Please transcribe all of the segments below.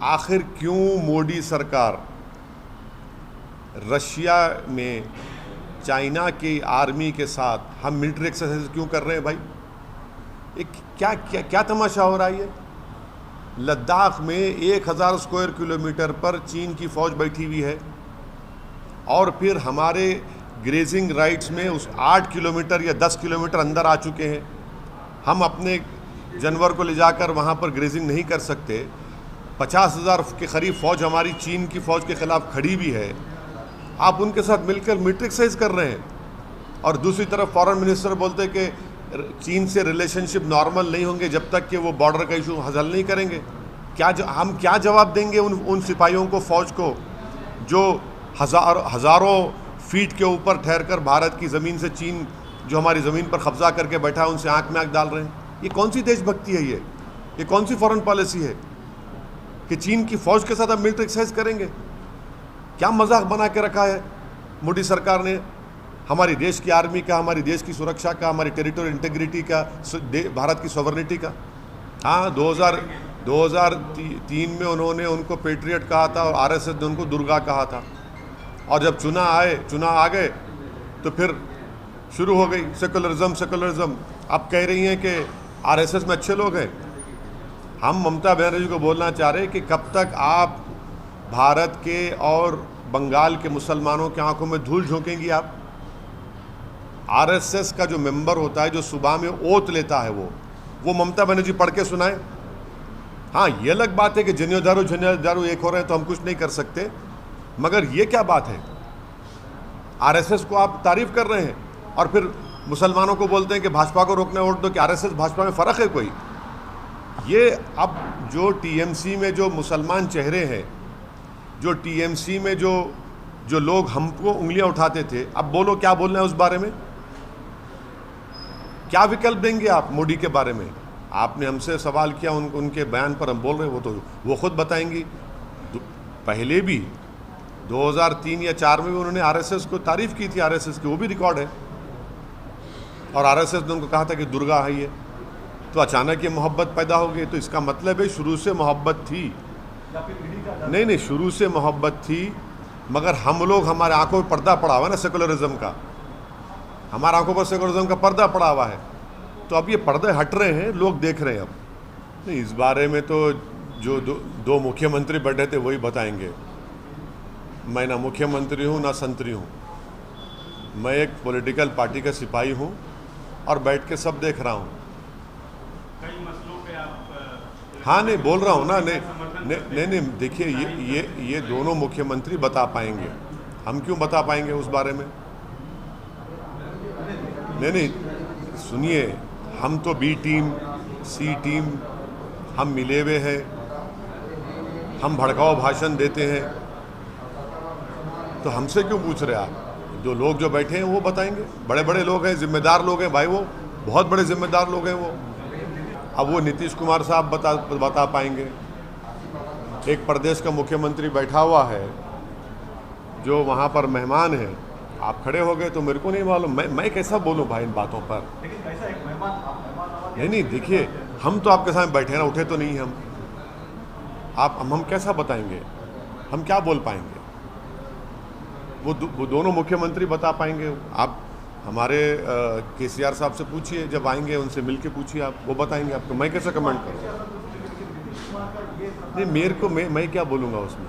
आखिर क्यों मोदी सरकार रशिया में चाइना की आर्मी के साथ हम मिलिट्री एक्सरसाइज क्यों कर रहे हैं भाई? एक क्या क्या क्या तमाशा हो रहा है ये? लद्दाख में 1000 स्क्वायर किलोमीटर पर चीन की फ़ौज बैठी हुई है और फिर हमारे ग्रेजिंग राइट्स में उस 8 किलोमीटर या 10 किलोमीटर अंदर आ चुके हैं। हम अपने जानवर को ले जाकर वहाँ पर ग्रेजिंग नहीं कर सकते। 50,000 के करीब फ़ौज हमारी चीन की फ़ौज के ख़िलाफ़ खड़ी भी है। आप उनके साथ मिलकर मिलिट्री एक्सरसाइज कर रहे हैं और दूसरी तरफ फॉरेन मिनिस्टर बोलते हैं कि चीन से रिलेशनशिप नॉर्मल नहीं होंगे जब तक कि वो बॉर्डर का इशू हल नहीं करेंगे। हम क्या जवाब देंगे उन सिपाहियों को, फ़ौज को, जो हज़ारों फीट के ऊपर ठहरकर भारत की ज़मीन से चीन जो हमारी ज़मीन पर कब्ज़ा करके बैठा है उनसे आँख में आँख डाल रहे हैं? ये कौन सी देशभक्ति है? ये कौन सी फॉरेन पॉलिसी है कि चीन की फ़ौज के साथ आप मिलिट्री एक्सरसाइज करेंगे? क्या मजाक बना के रखा है मोदी सरकार ने हमारी देश की आर्मी का, हमारी देश की सुरक्षा का, हमारी टेरिटोरियल इंटीग्रिटी का, भारत की सॉवरेनिटी का। हाँ, 2003 में उन्होंने उनको पेट्रियट कहा था और आरएसएस ने उनको दुर्गा कहा था, और जब चुनाव आ गए तो फिर शुरू हो गई सेकुलरिज्म। अब कह रही हैं कि आरएसएस में अच्छे लोग हैं। हम ममता बनर्जी को बोलना चाह रहे हैं कि कब तक आप भारत के और बंगाल के मुसलमानों की आंखों में धूल झोंकेंगी आप? आरएसएस का जो मेंबर होता है, जो सुबह में ओथ लेता है, वो ममता बनर्जी पढ़ के सुनाए। हाँ, ये अलग बात है कि जनियादारू एक हो रहे हैं तो हम कुछ नहीं कर सकते, मगर ये क्या बात है? आरएसएस को आप तारीफ कर रहे हैं और फिर मुसलमानों को बोलते हैं कि भाजपा को रोकने वोट दो। कि आरएसएस भाजपा में फ़र्क है कोई? ये अब जो टीएमसी में जो मुसलमान चेहरे हैं, जो टीएमसी में जो लोग हमको उंगलियां उठाते थे, अब बोलो क्या बोलना है उस बारे में? क्या विकल्प देंगे आप मोदी के बारे में? आपने हमसे सवाल किया, उनके बयान पर हम बोल रहे हैं, वो खुद बताएंगी। पहले भी 2003 या 4 में भी उन्होंने आरएसएस को तारीफ की थी, आरएसएस की, वो भी रिकॉर्ड है। और आरएसएस ने उनको कहा था कि दुर्गा है ये। तो अचानक ये मोहब्बत पैदा हो गई, तो इसका मतलब है शुरू से मोहब्बत थी। नहीं, शुरू से मोहब्बत थी, मगर हम लोग, हमारे आंखों में पर्दा पड़ा हुआ है ना सेकुलरिज्म का। हमारे आंखों पर सेकुलरिज्म का पर्दा पड़ा हुआ है, तो अब ये पर्दे हट रहे हैं, लोग देख रहे हैं। अब नहीं, इस बारे में तो जो दो मुख्यमंत्री बैठे थे वही बताएंगे। मैं ना मुख्यमंत्री हूँ ना संतरी हूँ, मैं एक पॉलिटिकल पार्टी का सिपाही हूँ और बैठ के सब देख रहा हूँ। कई मसलों पे आप हाँ, नहीं बोल रहा हूँ ना। नहीं, देखिए, ये दोनों मुख्यमंत्री बता पाएंगे, हम क्यों बता पाएंगे उस बारे में? नहीं, सुनिए, हम तो बी टीम, सी टीम, हम मिले हुए हैं, हम भड़काऊ भाषण देते हैं, तो हमसे क्यों पूछ रहे आप? जो लोग जो बैठे हैं वो बताएंगे। बड़े बड़े लोग हैं, जिम्मेदार लोग हैं भाई, वो बहुत बड़े जिम्मेदार लोग हैं वो। अब वो नीतीश कुमार साहब बता पाएंगे। एक प्रदेश का मुख्यमंत्री बैठा हुआ है जो वहाँ पर मेहमान है, आप खड़े हो गए तो मेरे को नहीं मालूम, मैं कैसा बोलूँ भाई इन बातों पर? नहीं, देखिए, हम तो आपके सामने बैठे ना, उठे तो नहीं हम। हम कैसा बताएंगे? हम क्या बोल पाएंगे? वो दोनों मुख्यमंत्री बता पाएंगे। आप हमारे केसीआर साहब से पूछिए, जब आएंगे उनसे मिल के पूछिए, आप, वो बताएंगे आपको। मैं कैसे कमेंट करूँ? नहीं, मेरे को, मैं क्या बोलूँगा उसमें?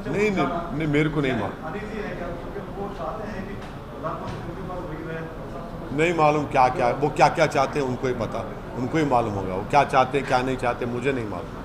नहीं, मेरे को नहीं मालूम। नहीं मालूम वो क्या चाहते हैं, उनको ही पता, उनको ही मालूम होगा वो क्या चाहते हैं क्या नहीं चाहते, मुझे नहीं मालूम।